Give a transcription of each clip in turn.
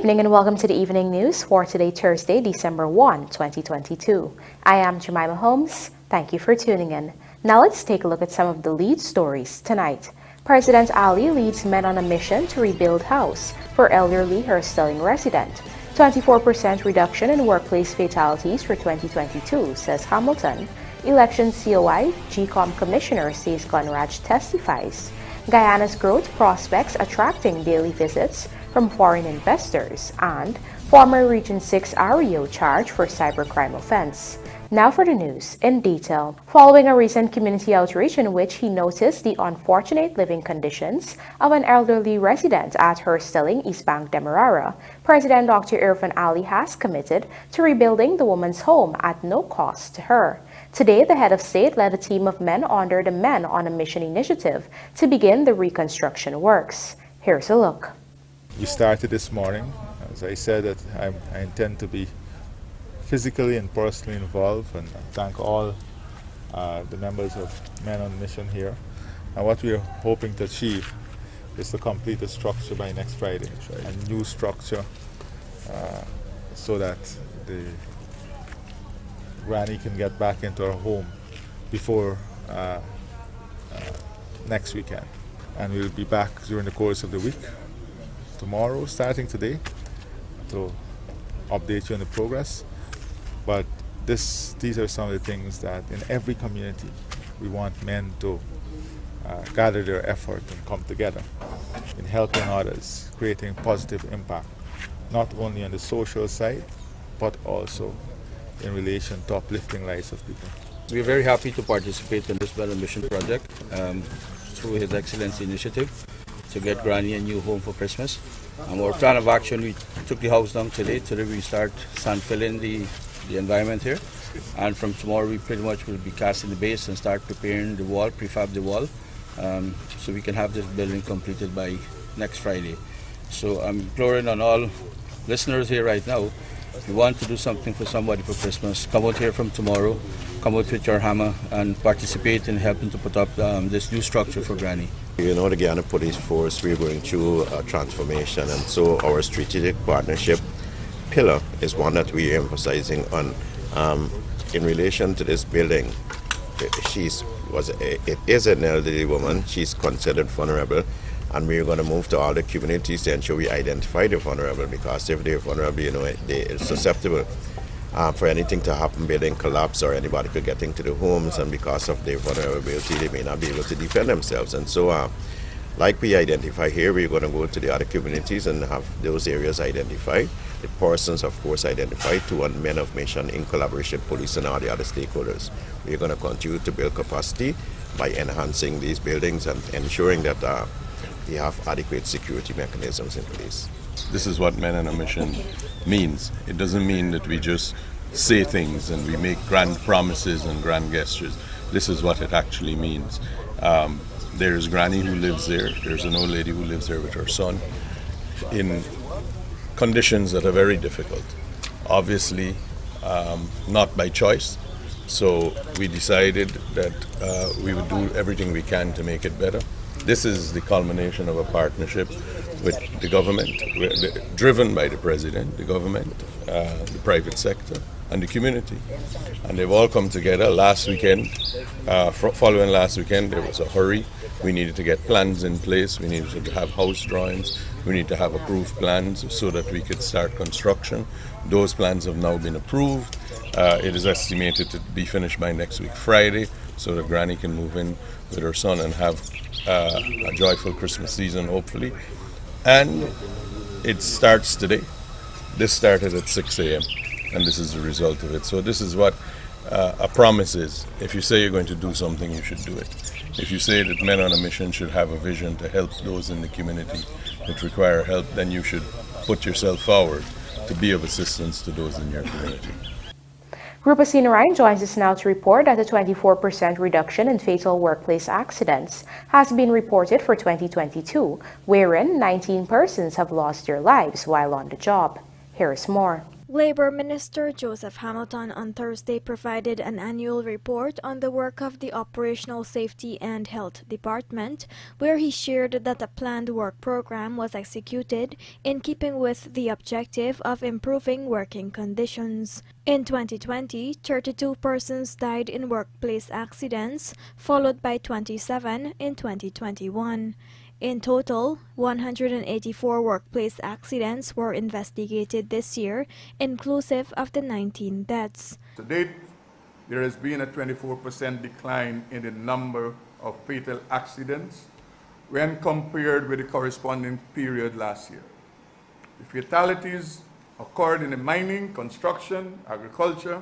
evening and welcome to the evening news for today, Thursday, December 1, 2022. I am Jemima Holmes. Thank you for tuning in. Now let's take a look at some of the lead stories tonight. President Ali leads men on a mission to rebuild house for elderly HERSTELLING resident. 24% reduction in workplace fatalities for 2022, says Hamilton. Election COI, GECOM Commissioner says GUNRAJ testifies. Guyana's growth prospects attracting daily visits from foreign investors, and former Region 6 REO charged for cybercrime offense. Now for the news in detail. Following a recent community outreach in which he noticed the unfortunate living conditions of an elderly resident at HERSTELLING East Bank Demerara, President Dr. Irfan Ali has committed to rebuilding the woman's home at no cost to her. Today, the head of state led a team of men under the Men on a Mission initiative to begin the reconstruction works. Here's a look. We started this morning. As I said, that I intend to be physically and personally involved, and thank all the members of Men on a Mission here. And what we are hoping to achieve is to complete the structure by next Friday. A new structure so that the granny can get back into her home before next weekend. And we'll be back during the course of the week, tomorrow, starting today, to update you on the progress. But these are some of the things that in every community we want men to gather their effort and come together in helping others, creating positive impact, not only on the social side, but also in relation to uplifting lives of people. We are very happy to participate in this Men on a Mission project through His Excellency initiative to get Granny a new home for Christmas. Our plan of action, we took the house down today. Today we start sand filling the environment here, and from tomorrow we pretty much will be casting the base and start preparing the wall, prefab the wall, so we can have this building completed by next Friday. So I'm imploring on all listeners here right now, if you want to do something for somebody for Christmas, come out here from tomorrow, come out with your hammer and participate in helping to put up this new structure for Granny. You know, the Guyana Police Force, we're going through a transformation, and so our strategic partnership pillar is one that we are emphasizing on. In relation to this building, it is an elderly woman. She's considered vulnerable, and we're going to move to all the communities to ensure we identify the vulnerable, because if they're vulnerable, you know, they're susceptible for anything to happen, building collapse, or anybody could get into the homes, and because of their vulnerability, they may not be able to defend themselves. And so, like we identify here, we're going to go to the other communities and have those areas identified. The persons, of course, identified to one Men of Mission in collaboration with police and all the other stakeholders. We're going to continue to build capacity by enhancing these buildings and ensuring that they have adequate security mechanisms in place. This is what Men on a Mission means. It doesn't mean that we just say things and we make grand promises and grand gestures. This is what it actually means. There's Granny who lives there. There's an old lady who lives there with her son in conditions that are very difficult. Obviously, not by choice. So we decided that we would do everything we can to make it better. This is the culmination of a partnership with the government, driven by the president, the government, the private sector, and the community. And they've all come together. Last weekend, following last weekend, there was a hurry. We needed to get plans in place. We needed to have house drawings. We need to have approved plans so that we could start construction. Those plans have now been approved. It is estimated to be finished by next week, Friday, so that Granny can move in with her son and have a joyful Christmas season, hopefully. And it starts today. This started at 6 a.m. and this is the result of it. So this is what a promise is. If you say you're going to do something, you should do it. If you say that Men on a Mission should have a vision to help those in the community that require help, then you should put yourself forward to be of assistance to those in your community. Rupa Sinarayan joins us now to report that a 24% reduction in fatal workplace accidents has been reported for 2022, wherein 19 persons have lost their lives while on the job. Here's more. Labour Minister Joseph Hamilton on Thursday provided an annual report on the work of the Operational Safety and Health Department, where he shared that a planned work program was executed in keeping with the objective of improving working conditions. In 2020, 32 persons died in workplace accidents, followed by 27 in 2021. In total, 184 workplace accidents were investigated this year, inclusive of the 19 deaths. To date, there has been a 24% decline in the number of fatal accidents when compared with the corresponding period last year. The fatalities occurred in the mining, construction, agriculture,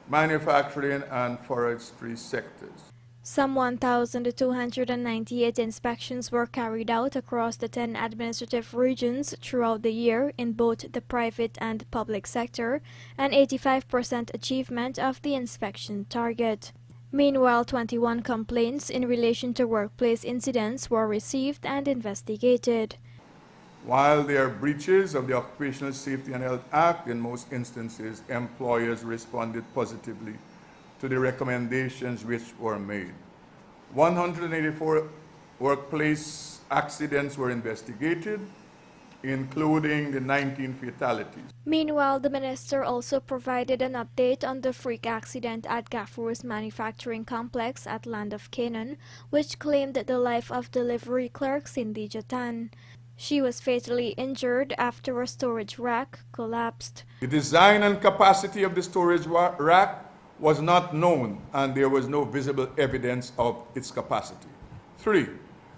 manufacturing, and forestry sectors. Some 1,298 inspections were carried out across the 10 administrative regions throughout the year in both the private and public sector, an 85% achievement of the inspection target. Meanwhile, 21 complaints in relation to workplace incidents were received and investigated. While there are breaches of the Occupational Safety and Health Act, in most instances, employers responded positively to the recommendations which were made. 184 workplace accidents were investigated, including the 19 fatalities. Meanwhile, the minister also provided an update on the freak accident at Gaffur's manufacturing complex at Land of Canaan, which claimed the life of delivery clerk Cindy Jatan. She was fatally injured after a storage rack collapsed. The design and capacity of the storage rack was not known, and there was no visible evidence of its capacity. 3,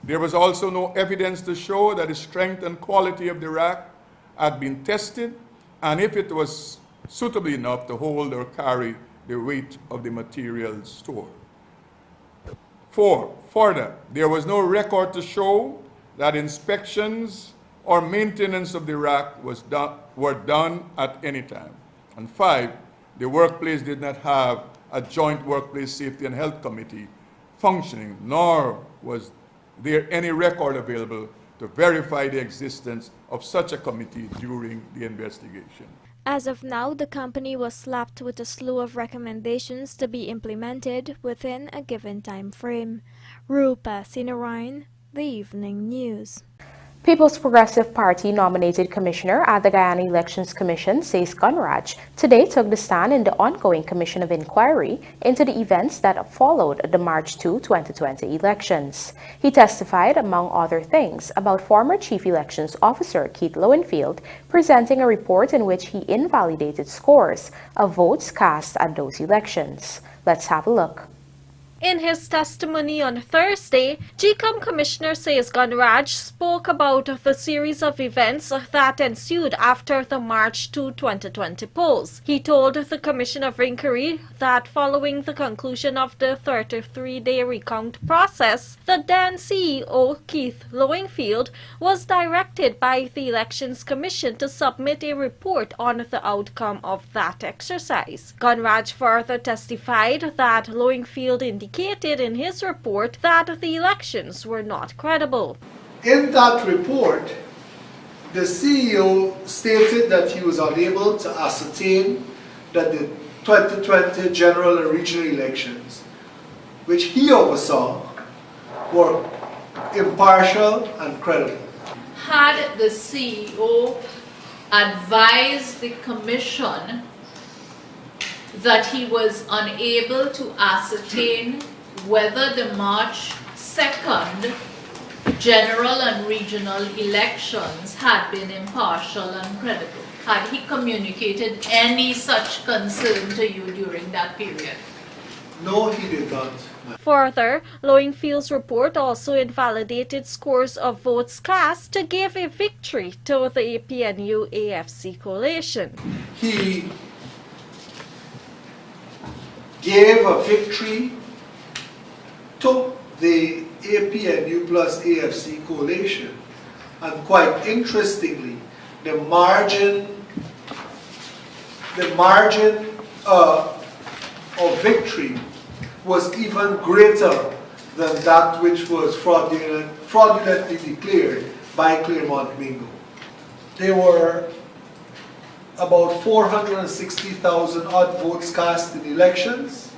there was also no evidence to show that the strength and quality of the rack had been tested, and if it was suitable enough to hold or carry the weight of the materials stored. 4, further, there was no record to show that inspections or maintenance of the rack were done at any time. And 5, the workplace did not have a joint workplace safety and health committee functioning, nor was there any record available to verify the existence of such a committee during the investigation. As of now, the company was slapped with a slew of recommendations to be implemented within a given time frame. Rupa Sinarayan, The Evening News. People's Progressive Party nominated commissioner at the Guyana Elections Commission, SASE GUNRAJ, today took the stand in the ongoing Commission of Inquiry into the events that followed the March 2, 2020 elections. He testified, among other things, about former Chief Elections Officer Keith Lowenfield presenting a report in which he invalidated scores of votes cast at those elections. Let's have a look. In his testimony on Thursday, GECOM Commissioner SASE GUNRAJ spoke about the series of events that ensued after the March 2, 2020 polls. He told the Commission of Inquiry that following the conclusion of the 33-day recount process, the then CEO, Keith Lowenfield, was directed by the Elections Commission to submit a report on the outcome of that exercise. GUNRAJ further testified that Lowenfield indicated in his report that the elections were not credible. In that report, the CEO stated that he was unable to ascertain that the 2020 general and regional elections, which he oversaw, were impartial and credible. Had the CEO advised the Commission that he was unable to ascertain whether the March 2nd general and regional elections had been impartial and credible? Had he communicated any such concern to you during that period? No, he did not. Further, Lowenfield's report also invalidated scores of votes cast to give a victory to the APNU-AFC coalition. He gave a victory to the APNU plus AFC coalition, and quite interestingly, the margin of victory was even greater than that which was fraudulently declared by Claremont Mingo. There were about 460,000 odd votes cast in elections,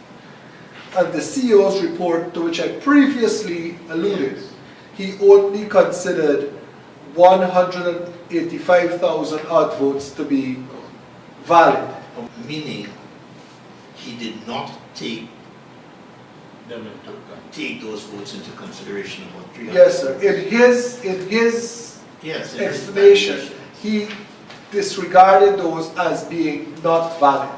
and the CEO's report, to which I previously alluded, he only considered 185,000 odd votes to be valid. Meaning, he did not take those votes into consideration about 300. Yes, sir. In his explanation, he disregarded those as being not valid.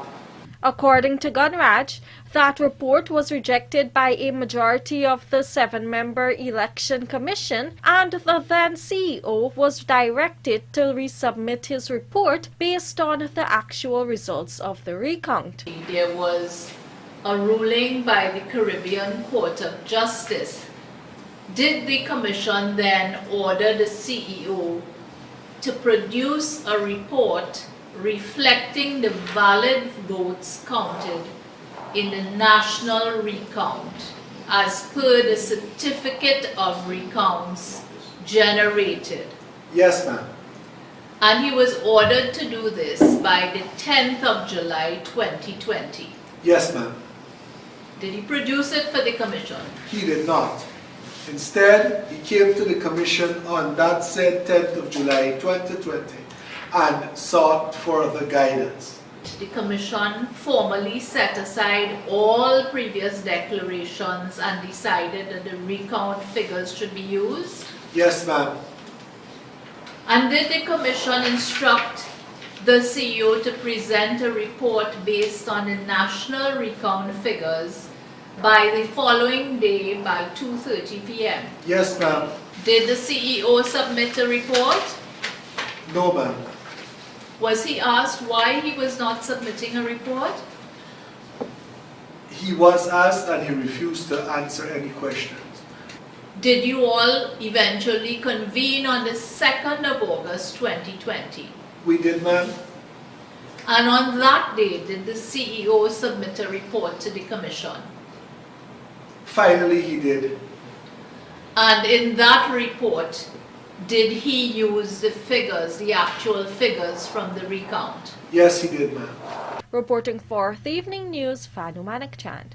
According to GUNRAJ, that report was rejected by a majority of the 7-member election commission, and the then CEO was directed to resubmit his report based on the actual results of the recount. There was a ruling by the Caribbean Court of Justice. Did the commission then order the CEO to produce a report reflecting the valid votes counted in the national recount as per the certificate of recounts generated? Yes, ma'am. And he was ordered to do this by the 10th of July 2020. Yes, ma'am. Did he produce it for the commission? He did not. Instead, he came to the commission on that said 10th of July 2020 and sought further guidance. The commission formally set aside all previous declarations and decided that the recount figures should be used? Yes, ma'am. And did the commission instruct the CEO to present a report based on the national recount figures by the following day by 2:30 p.m.? Yes, ma'am. Did the CEO submit a report? No, ma'am. Was he asked why he was not submitting a report? He was asked and he refused to answer any questions. Did you all eventually convene on the 2nd of August 2020? We did, ma'am. And on that day, did the CEO submit a report to the commission? Finally, he did. And in that report, did he use the figures, the actual figures from the recount? Yes, he did, ma'am. Reporting for the Evening News, Fanu Manakchand.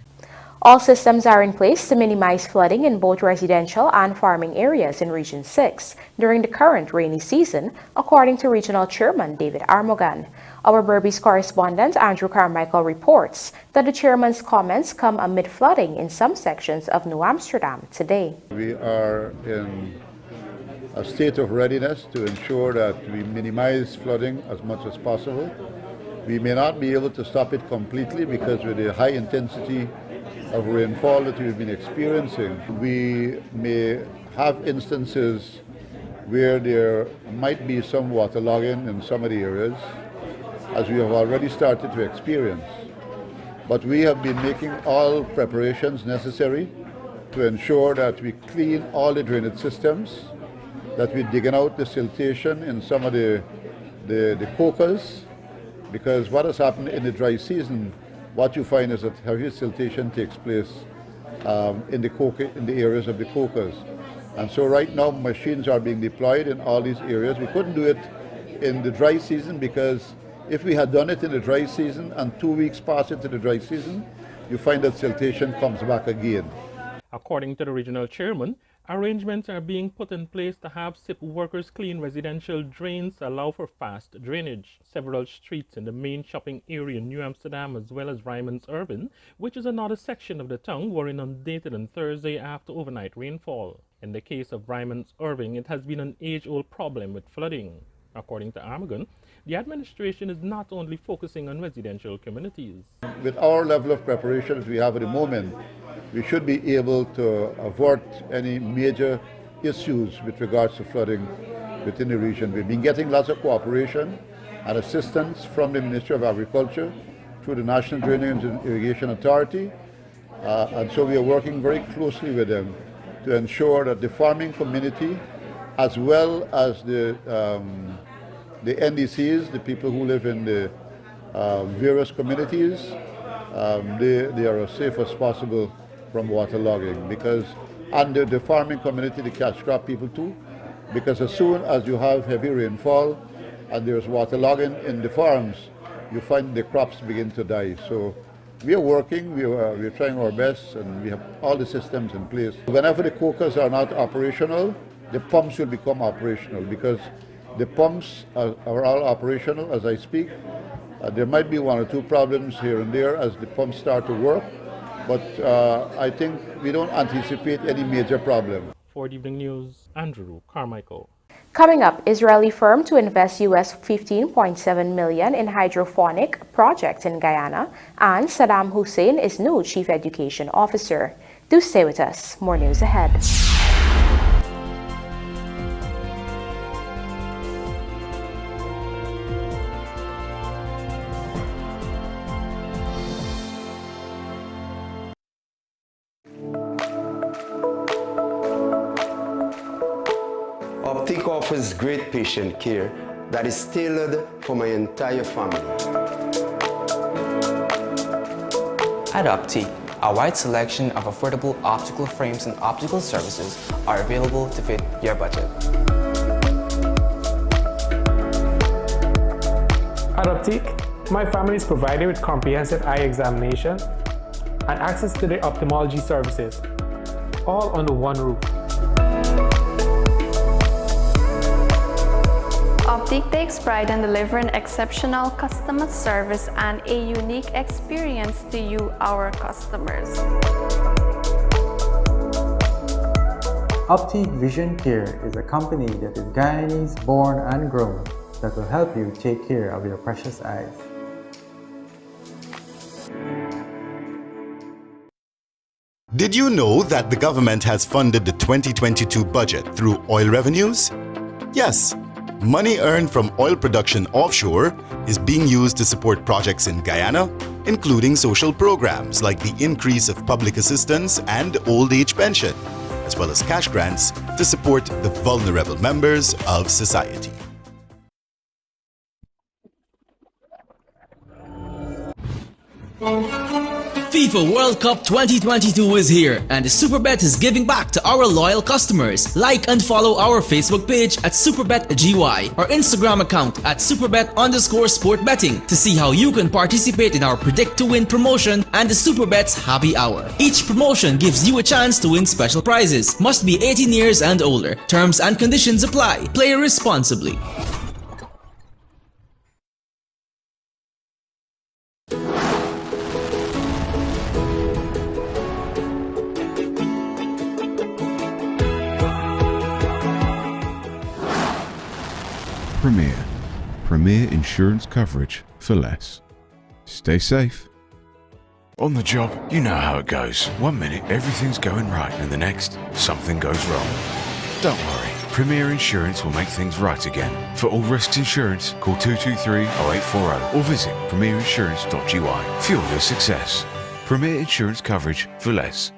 All systems are in place to minimize flooding in both residential and farming areas in Region 6 during the current rainy season, according to Regional Chairman David Armogan. Our Berbice correspondent Andrew Carmichael reports that the chairman's comments come amid flooding in some sections of New Amsterdam today. We are in a state of readiness to ensure that we minimize flooding as much as possible. We may not be able to stop it completely because with the high intensity of rainfall that we've been experiencing, we may have instances where there might be some waterlogging in some of the areas, as we have already started to experience. But we have been making all preparations necessary to ensure that we clean all the drainage systems, that we're digging out the siltation in some of the cocas, because what has happened in the dry season, what you find is that heavy siltation takes place in the areas of the cocas. And so right now machines are being deployed in all these areas. We couldn't do it in the dry season because if we had done it in the dry season and 2 weeks pass into the dry season, you find that siltation comes back again. According to the regional chairman, arrangements are being put in place to have SIP workers clean residential drains to allow for fast drainage. Several streets in the main shopping area in New Amsterdam as well as Ryman's Urban, which is another section of the town, were inundated on Thursday after overnight rainfall. In the case of Ryman's Urban, it has been an age-old problem with flooding. According to Armagon, the administration is not only focusing on residential communities. With our level of preparation that we have at the moment, we should be able to avert any major issues with regards to flooding within the region. We've been getting lots of cooperation and assistance from the Ministry of Agriculture through the National Drainage and Irrigation Authority, and so we are working very closely with them to ensure that the farming community, as well as the NDCs, the people who live in the various communities, they are as safe as possible from waterlogging, because under the farming community, the cash crop people too, because as soon as you have heavy rainfall, and there's waterlogging in the farms, you find the crops begin to die. So we are working, we're trying our best, and we have all the systems in place. Whenever the cokers are not operational, the pumps will become operational, because the pumps are all operational as I speak. There might be one or two problems here and there as the pumps start to work, but I think we don't anticipate any major problem. For the Evening News, Andrew Carmichael. Coming up, Israeli firm to invest US $15.7 million in hydroponic project in Guyana, and Saddam Hussein is new Chief Education Officer. Do stay with us. More news ahead. Optic offers great patient care that is tailored for my entire family. At Optic, a wide selection of affordable optical frames and optical services are available to fit your budget. At Optic, my family is provided with comprehensive eye examination and access to their ophthalmology services, all under one roof. Optic takes pride in delivering exceptional customer service and a unique experience to you, our customers. Optic Vision Care is a company that is Guyanese born and grown that will help you take care of your precious eyes. Did you know that the government has funded the 2022 budget through oil revenues? Yes. Money earned from oil production offshore is being used to support projects in Guyana, including social programs like the increase of public assistance and old age pension, as well as cash grants to support the vulnerable members of society. FIFA World Cup 2022 is here, and the Superbet is giving back to our loyal customers. Like and follow our Facebook page at SuperBetGY or Instagram account at Superbet_sportbetting to see how you can participate in our Predict to Win promotion and the Superbet's Happy Hour. Each promotion gives you a chance to win special prizes. Must be 18 years and older. Terms and conditions apply. Play responsibly. Premier insurance coverage for less. Stay safe. On the job, you know how it goes. 1 minute everything's going right and the next something goes wrong. Don't worry, Premier Insurance will make things right again. For all risks insurance, call 223-0840 or visit premierinsurance.gy. Fuel your success. Premier insurance coverage for less.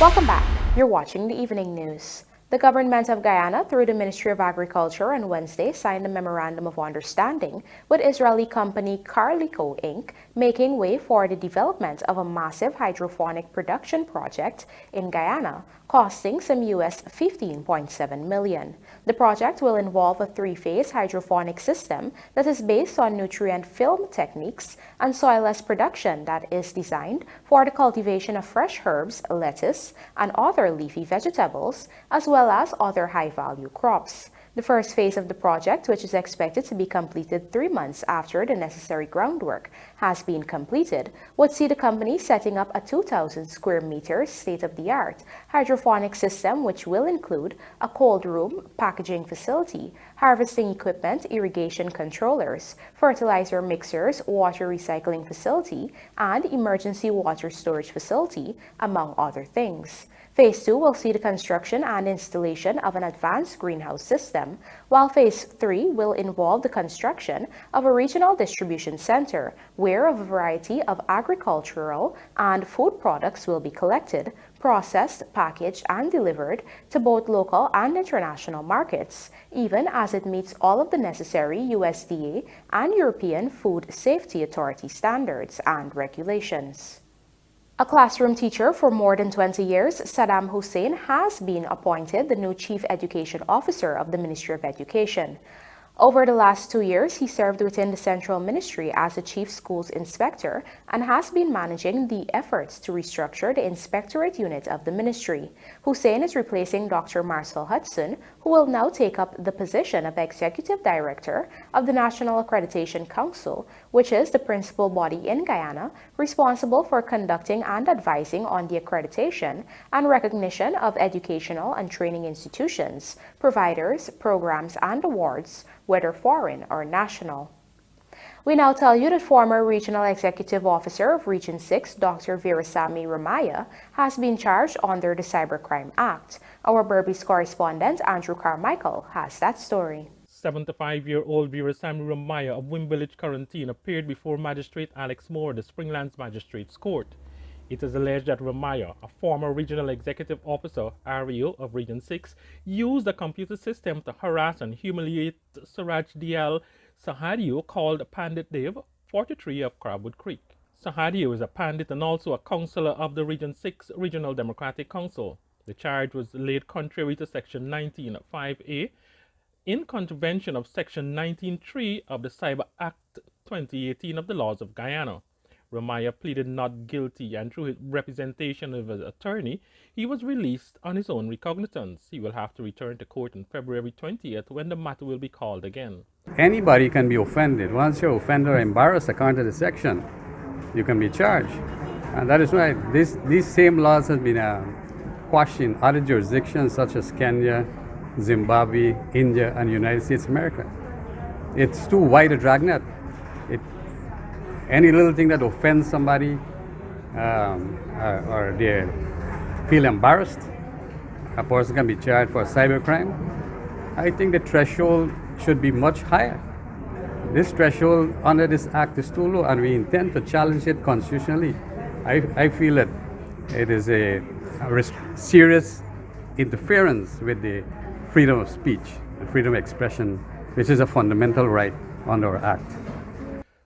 Welcome back. You're watching the Evening News. The government of Guyana, through the Ministry of Agriculture, on Wednesday signed a memorandum of understanding with Israeli company Carlico Inc., making way for the development of a massive hydroponic production project in Guyana, costing some US $15.7 million. The project will involve a three-phase hydroponic system that is based on nutrient film techniques and soilless production that is designed for the cultivation of fresh herbs, lettuce, and other leafy vegetables, as well as other high-value crops. The first phase of the project, which is expected to be completed 3 months after the necessary groundwork has been completed, would see the company setting up a 2,000 square meters state-of-the-art hydroponic system, which will include a cold room, packaging facility, harvesting equipment, irrigation controllers, fertilizer mixers, water recycling facility, and emergency water storage facility, among other things. Phase 2 will see the construction and installation of an advanced greenhouse system, while Phase 3 will involve the construction of a regional distribution center where a variety of agricultural and food products will be collected, processed, packaged, and delivered to both local and international markets, even as it meets all of the necessary USDA and European Food Safety Authority standards and regulations. A classroom teacher for more than 20 years, Saddam Hussein has been appointed the new Chief Education Officer of the Ministry of Education. Over the last 2 years, he served within the Central Ministry as the Chief Schools Inspector and has been managing the efforts to restructure the Inspectorate Unit of the Ministry. Hussein is replacing Dr. Marcel Hudson, who will now take up the position of Executive Director of the National Accreditation Council, which is the principal body in Guyana responsible for conducting and advising on the accreditation and recognition of educational and training institutions, providers, programs, and awards, whether foreign or national. We now tell you that former Regional Executive Officer of Region 6, Dr. Virasamy Ramaya, has been charged under the Cybercrime Act. Our Berbice correspondent, Andrew Carmichael, has that story. 75-year-old Virasamy Ramaya of Wim Village Quarantine appeared before Magistrate Alex Moore, the Springlands Magistrates Court. It is alleged that Ramaya, a former Regional Executive Officer, REO of Region 6, used a computer system to harass and humiliate Siraj Dial Sahadio, called Pandit Dev, 43 of Crabwood Creek. Sahadio is a pandit and also a councillor of the Region 6 Regional Democratic Council. The charge was laid contrary to Section 19(5)(a) in contravention of Section 19(3) of the Cyber Act 2018 of the laws of Guyana. Ramaya pleaded not guilty, and through his representation of his attorney, he was released on his own recognizance. He will have to return to court on February 20th when the matter will be called again. Anybody can be offended. Once you're offended or embarrassed according to the section, you can be charged. And that is why these same laws have been quashed in other jurisdictions such as Kenya, Zimbabwe, India, and United States of America. It's too wide a dragnet. Any little thing that offends somebody or they feel embarrassed, a person can be charged for cybercrime. I think the threshold should be much higher. This threshold under this act is too low, and we intend to challenge it constitutionally. I feel that it is a serious interference with the freedom of speech and freedom of expression, which is a fundamental right under our act.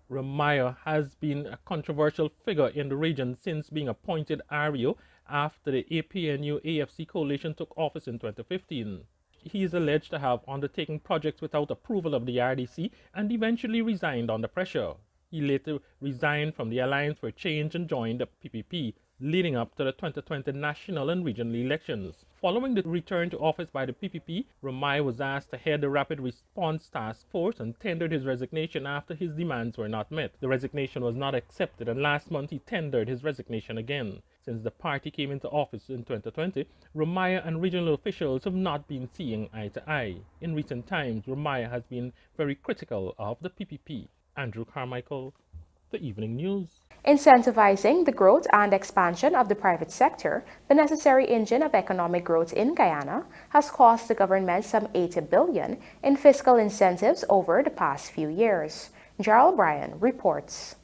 Ramaya has been a controversial figure in the region since being appointed REO after the APNU-AFC coalition took office in 2015. He is alleged to have undertaken projects without approval of the RDC and eventually resigned under pressure. He later resigned from the Alliance for Change and joined the PPP, leading up to the 2020 national and regional elections. Following the return to office by the PPP, Ramaya was asked to head the Rapid Response Task Force and tendered his resignation after his demands were not met. The resignation was not accepted, and last month he tendered his resignation again. Since the party came into office in 2020, Ramaya and regional officials have not been seeing eye to eye. In recent times, Ramaya has been very critical of the PPP. Andrew Carmichael, The Evening News. Incentivizing the growth and expansion of the private sector, the necessary engine of economic growth in Guyana, has cost the government some $80 billion in fiscal incentives over the past few years. Gerald Bryan reports.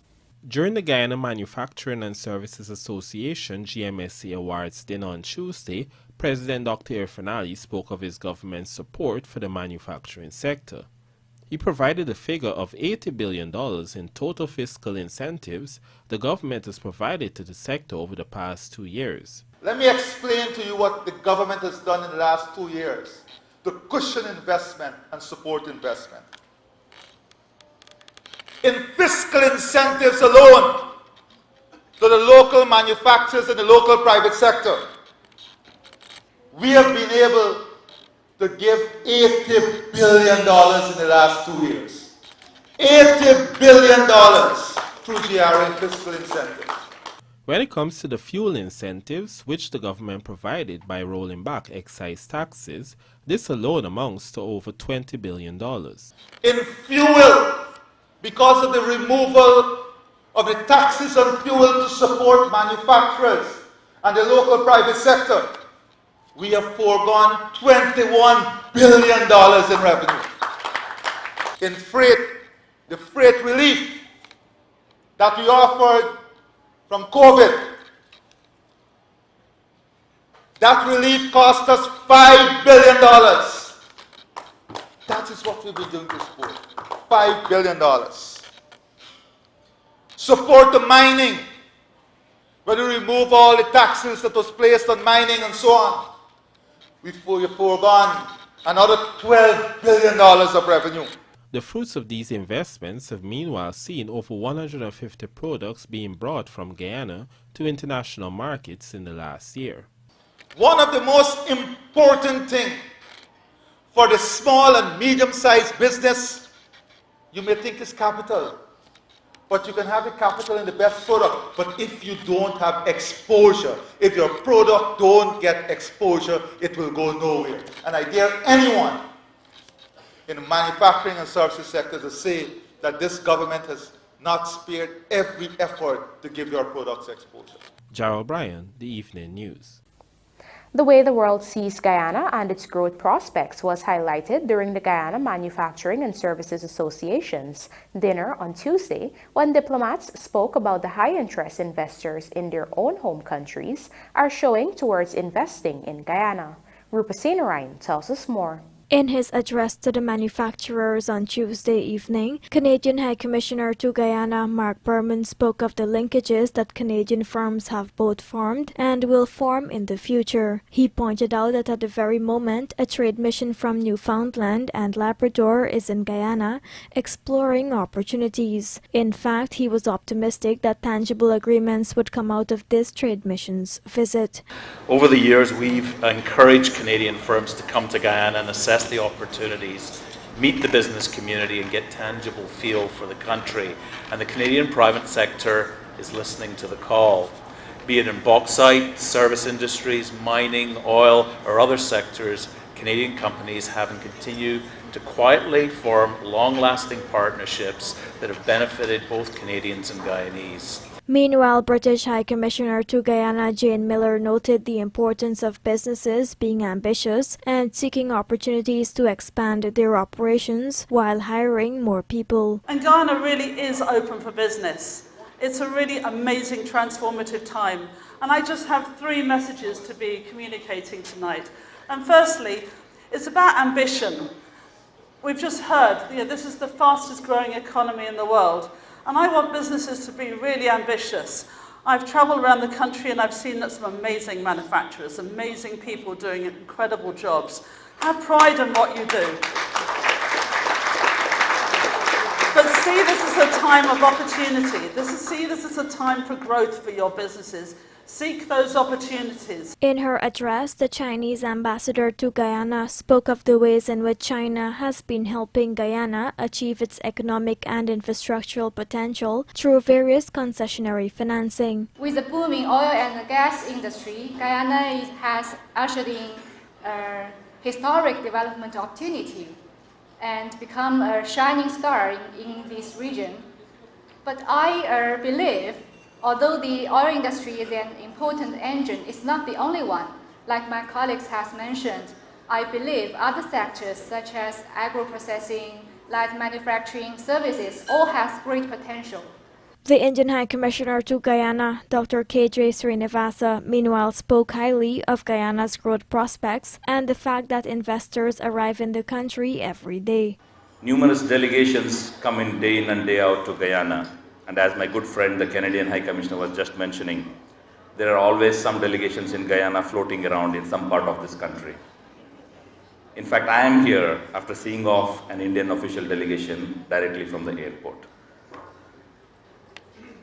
During the Guyana Manufacturing and Services Association GMSA Awards dinner on Tuesday, President Dr. Irfaan spoke of his government's support for the manufacturing sector. He provided a figure of $80 billion in total fiscal incentives the government has provided to the sector over the past 2 years. Let me explain to you what the government has done in the last 2 years to cushion investment and support investment. In fiscal incentives alone to the local manufacturers and the local private sector, we have been able to give $80 billion in the last 2 years. $80 billion through GRN fiscal incentives. When it comes to the fuel incentives, which the government provided by rolling back excise taxes, this alone amounts to over $20 billion. In fuel, because of the removal of the taxes on fuel to support manufacturers and the local private sector, we have foregone $21 billion in revenue. In freight, the freight relief that we offered from COVID, that relief cost us $5 billion. That is what we'll be doing to support. $5 billion. Support the mining, where we remove all the taxes that was placed on mining and so on. We've foregone another $12 billion of revenue. The fruits of these investments have meanwhile seen over 150 products being brought from Guyana to international markets in the last year. One of the most important things for the small and medium-sized business, you may think is capital. But you can have the capital in the best product. But if you don't have exposure, if your product don't get exposure, it will go nowhere. And I dare anyone in the manufacturing and services sector to say that this government has not spared every effort to give your products exposure. Jarrell Bryan, The Evening News. The way the world sees Guyana and its growth prospects was highlighted during the Guyana Manufacturing and Services Association's dinner on Tuesday, when diplomats spoke about the high interest investors in their own home countries are showing towards investing in Guyana. Rupa Senarayan tells us more. In his address to the manufacturers on Tuesday evening, Canadian High Commissioner to Guyana Mark Berman spoke of the linkages that Canadian firms have both formed and will form in the future. He pointed out that at the very moment, a trade mission from Newfoundland and Labrador is in Guyana, exploring opportunities. In fact, he was optimistic that tangible agreements would come out of this trade mission's visit. Over the years, we've encouraged Canadian firms to come to Guyana and assess the opportunities, meet the business community and get tangible feel for the country. And the Canadian private sector is listening to the call. Be it in bauxite, service industries, mining, oil or other sectors, Canadian companies have continued to quietly form long-lasting partnerships that have benefited both Canadians and Guyanese. Meanwhile, British High Commissioner to Guyana Jane Miller noted the importance of businesses being ambitious and seeking opportunities to expand their operations while hiring more people. And Guyana really is open for business. It's a really amazing, transformative time. And I just have three messages to be communicating tonight. And firstly, it's about ambition. We've just heard, this is the fastest growing economy in the world. And I want businesses to be really ambitious. I've traveled around the country and I've seen some amazing manufacturers, amazing people doing incredible jobs. Have pride in what you do. But see this as a time of opportunity. See this as a time for growth for your businesses. Seek those opportunities. In her address, the Chinese ambassador to Guyana spoke of the ways in which China has been helping Guyana achieve its economic and infrastructural potential through various concessionary financing. With the booming oil and gas industry, Guyana has ushered in a historic development opportunity and become a shining star in this region. But I believe, although the oil industry is an important engine, it's not the only one. Like my colleagues has mentioned, I believe other sectors such as agro-processing, light manufacturing, services all has great potential. The Indian High Commissioner to Guyana, Dr. K.J. Srinivasa, meanwhile spoke highly of Guyana's growth prospects and the fact that investors arrive in the country every day. Numerous delegations come in day in and day out to Guyana. And as my good friend, the Canadian High Commissioner was just mentioning, there are always some delegations in Guyana floating around in some part of this country. In fact, I am here after seeing off an Indian official delegation directly from the airport.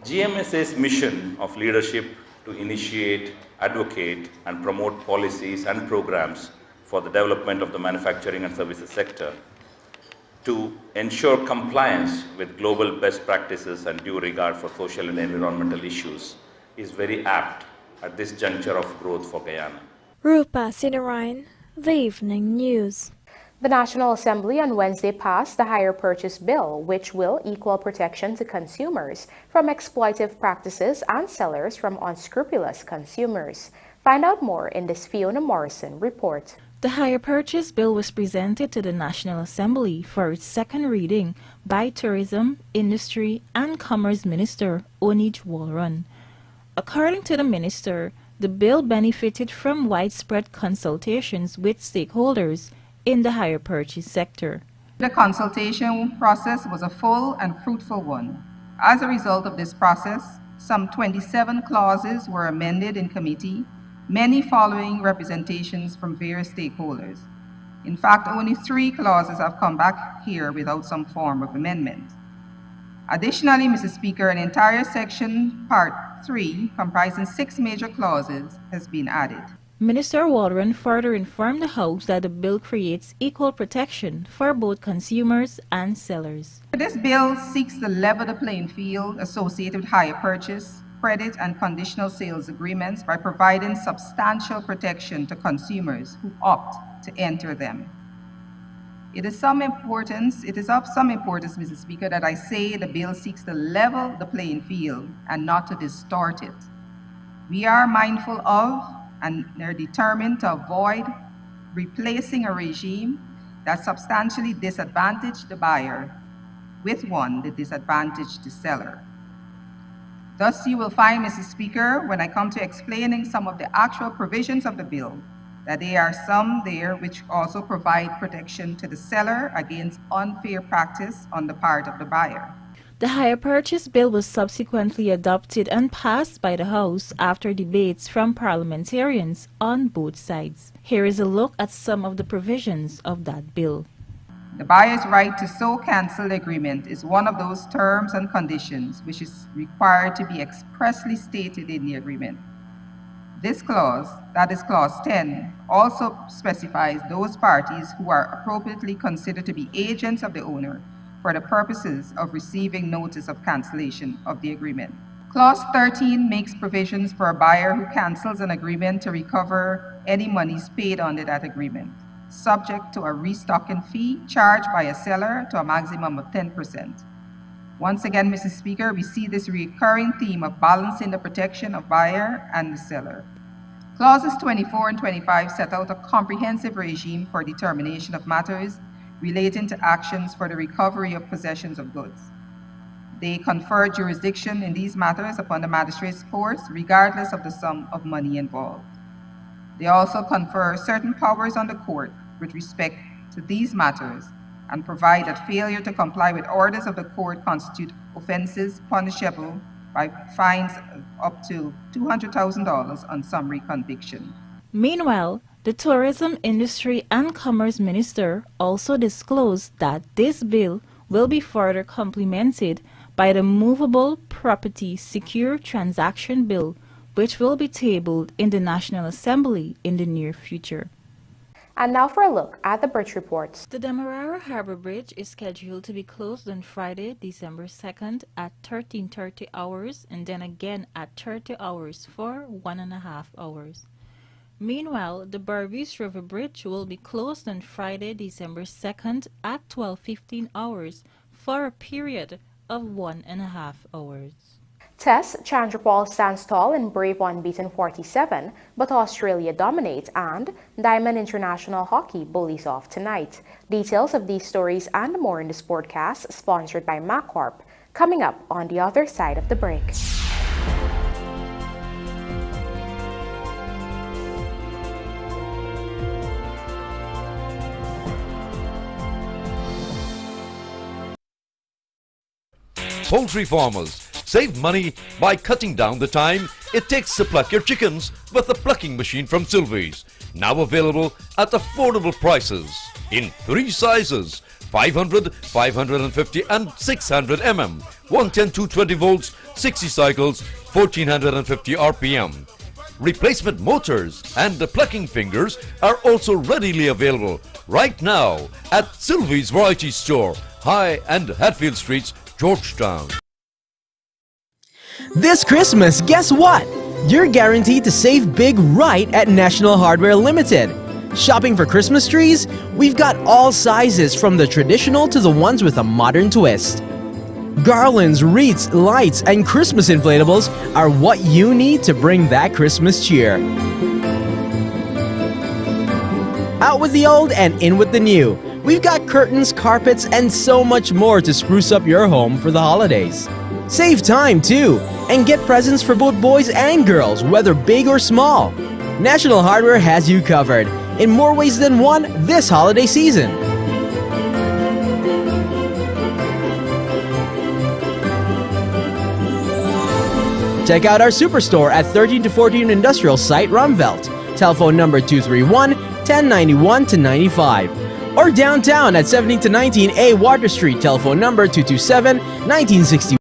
GMSA's mission of leadership to initiate, advocate, and promote policies and programs for the development of the manufacturing and services sector, to ensure compliance with global best practices and due regard for social and environmental issues, is very apt at this juncture of growth for Guyana. Rupa Senarayan, The Evening News. The National Assembly on Wednesday passed the Hire Purchase Bill, which will equal protection to consumers from exploitive practices and sellers from unscrupulous consumers. Find out more in this Fiona Morrison report. The Hire Purchase Bill was presented to the National Assembly for its second reading by Tourism, Industry and Commerce Minister Onij Walron. According to the minister, the bill benefited from widespread consultations with stakeholders in the hire purchase sector. The consultation process was a full and fruitful one. As a result of this process, some 27 clauses were amended in committee, many following representations from various stakeholders. In fact, only 3 clauses have come back here without some form of amendment. Additionally, Mr. Speaker, an entire section, Part 3, comprising 6 major clauses, has been added. Minister Walron further informed the House that the bill creates equal protection for both consumers and sellers. This bill seeks to level the playing field associated with hire purchase, credit, and conditional sales agreements by providing substantial protection to consumers who opt to enter them. It is of some importance, Mr. Speaker, that I say the bill seeks to level the playing field and not to distort it. We are mindful of and are determined to avoid replacing a regime that substantially disadvantaged the buyer with one that disadvantaged the seller. Thus, you will find, Mr. Speaker, when I come to explaining some of the actual provisions of the bill, that there are some there which also provide protection to the seller against unfair practice on the part of the buyer. The Hire Purchase Bill was subsequently adopted and passed by the House after debates from parliamentarians on both sides. Here is a look at some of the provisions of that bill. The buyer's right to so cancel the agreement is one of those terms and conditions which is required to be expressly stated in the agreement. This clause, that is Clause 10, also specifies those parties who are appropriately considered to be agents of the owner for the purposes of receiving notice of cancellation of the agreement. Clause 13 makes provisions for a buyer who cancels an agreement to recover any monies paid under that agreement, subject to a restocking fee charged by a seller to a maximum of 10%. Once again, Mr. Speaker, we see this recurring theme of balancing the protection of buyer and the seller. Clauses 24 and 25 set out a comprehensive regime for determination of matters relating to actions for the recovery of possessions of goods. They confer jurisdiction in these matters upon the magistrate's courts, regardless of the sum of money involved. They also confer certain powers on the court with respect to these matters and provide that failure to comply with orders of the court constitute offenses punishable by fines of up to $200,000 on summary conviction. Meanwhile, the Tourism, Industry and Commerce Minister also disclosed that this bill will be further complemented by the Movable Property Secure Transaction Bill, which will be tabled in the National Assembly in the near future. And now for a look at the bridge reports. The Demerara Harbor Bridge is scheduled to be closed on Friday, December 2nd at 13:30 hours and then again at 30 hours for 1.5 hours. Meanwhile, the Berbice River Bridge will be closed on Friday, December 2nd at 12:15 hours for a period of 1.5 hours. Test, Chandrapal stands tall in brave unbeaten 47, but Australia dominates and Diamond International Hockey bullies off tonight. Details of these stories and more in this broadcast, sponsored by MacCorp, coming up on the other side of the break. Poultry farmers, save money by cutting down the time it takes to pluck your chickens with the plucking machine from Sylvie's. Now available at affordable prices in 3 sizes: 500, 550 and 600 mm, 110 220 volts, 60 cycles, 1450 RPM. Replacement motors and the plucking fingers are also readily available right now at Sylvie's Variety Store, High and Hatfield Streets, Georgetown. This Christmas, guess what? You're guaranteed to save big right at National Hardware Limited. Shopping for Christmas trees? We've got all sizes, from the traditional to the ones with a modern twist. Garlands, wreaths, lights, and Christmas inflatables are what you need to bring that Christmas cheer. Out with the old and in with the new. We've got curtains, carpets, and so much more to spruce up your home for the holidays. Save time too, and get presents for both boys and girls, whether big or small. National Hardware has you covered, in more ways than one this holiday season. Check out our superstore at 13 to 14 Industrial Site, Rumvelt. Telephone number 231-1091-95. Or downtown at 17 to 19A Water Street. Telephone number 227-1961.